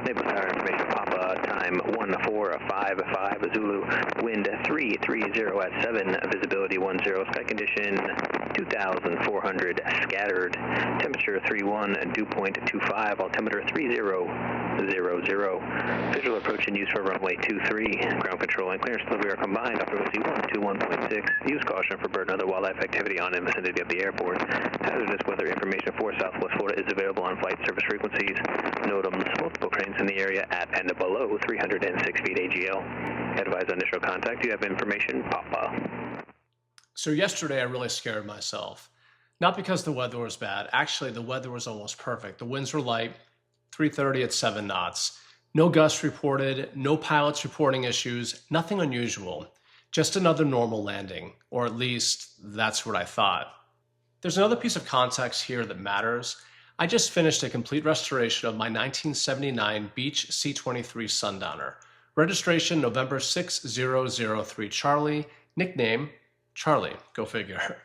Naval Tower information, Papa, time 1455 Zulu, wind 330 at 7, visibility 10, sky condition 2,400, scattered, temperature 31, dew point 25, altimeter 3000, visual approach and use for runway 23, ground control and clearance delivery are combined, off frequency 121.6, use caution for bird and other wildlife activity on and vicinity of the airport. Hazardous weather information for Southwest Florida is available on flight service frequencies. NOTAMs, multiple trains in the area at and below 306 feet AGL. Advise initial contact. You have information, Papa. So yesterday I really scared myself. Not because the weather was bad. Actually, the weather was almost perfect. The winds were light, 330 at 7 knots. No gusts reported, no pilots reporting issues, nothing unusual. Just another normal landing, or at least that's what I thought. There's another piece of context here that matters. I just finished a complete restoration of my 1979 Beech C-23 Sundowner. Registration November 6003 Charlie, nickname Charlie, go figure.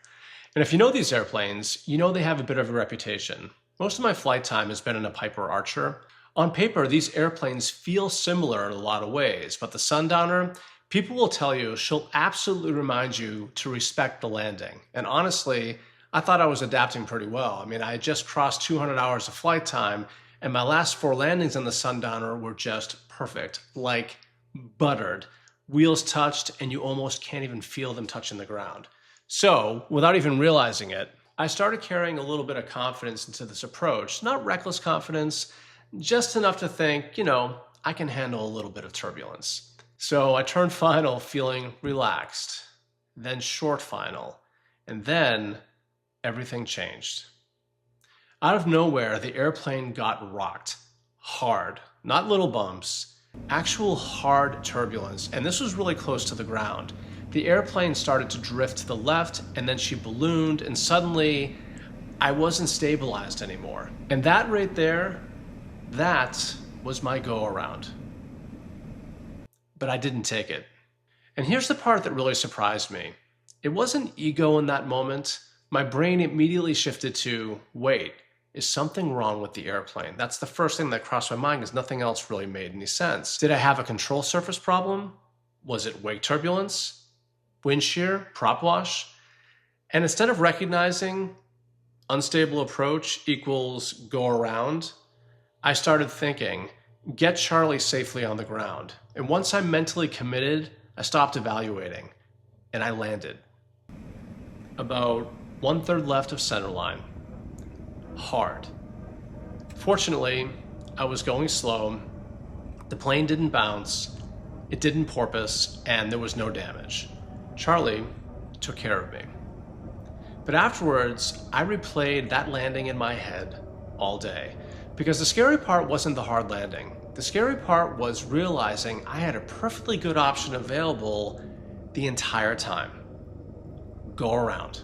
And if you know these airplanes, you know they have a bit of a reputation. Most of my flight time has been in a Piper Archer. On paper, these airplanes feel similar in a lot of ways, but the Sundowner, people will tell you she'll absolutely remind you to respect the landing. And honestly, I thought I was adapting pretty well. I mean, I had just crossed 200 hours of flight time, and my last 4 landings on the Sundowner were just perfect, like buttered. Wheels touched, and you almost can't even feel them touching the ground. So, without even realizing it, I started carrying a little bit of confidence into this approach. Not reckless confidence, just enough to think, I can handle a little bit of turbulence. So I turned final feeling relaxed, then short final, and then everything changed. Out of nowhere, the airplane got rocked hard, not little bumps, actual hard turbulence, and this was really close to the ground. The airplane started to drift to the left, and then she ballooned, and suddenly I wasn't stabilized anymore. And that right there, that was my go-around. But I didn't take it. And here's the part that really surprised me. It wasn't ego in that moment. My brain immediately shifted to, wait, is something wrong with the airplane? That's the first thing that crossed my mind because nothing else really made any sense. Did I have a control surface problem? Was it wake turbulence? Wind shear? Prop wash? And instead of recognizing unstable approach equals go around, I started thinking, get Charlie safely on the ground. And once I mentally committed, I stopped evaluating and I landed. About 1/3 left of centerline. Hard. Fortunately, I was going slow. The plane didn't bounce, it didn't porpoise, and there was no damage. Charlie took care of me. But afterwards, I replayed that landing in my head all day. Because the scary part wasn't the hard landing. The scary part was realizing I had a perfectly good option available the entire time. Go around.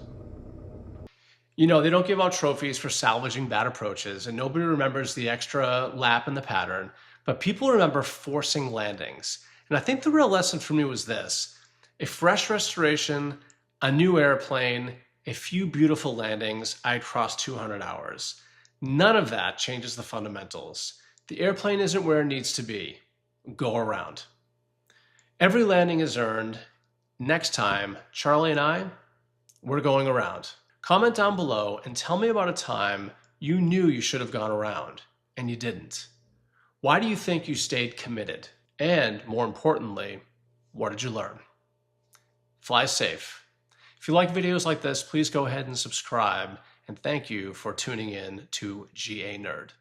They don't give out trophies for salvaging bad approaches, and nobody remembers the extra lap in the pattern, but people remember forcing landings. And I think the real lesson for me was this: a fresh restoration, a new airplane, a few beautiful landings, I'd crossed 200 hours. None of that changes the fundamentals. The airplane isn't where it needs to be. Go around. Every landing is earned. Next time, Charlie and I, we're going around. Comment down below and tell me about a time you knew you should have gone around and you didn't. Why do you think you stayed committed? And more importantly, what did you learn? Fly safe. If you like videos like this, please go ahead and subscribe. And thank you for tuning in to GA Nerd.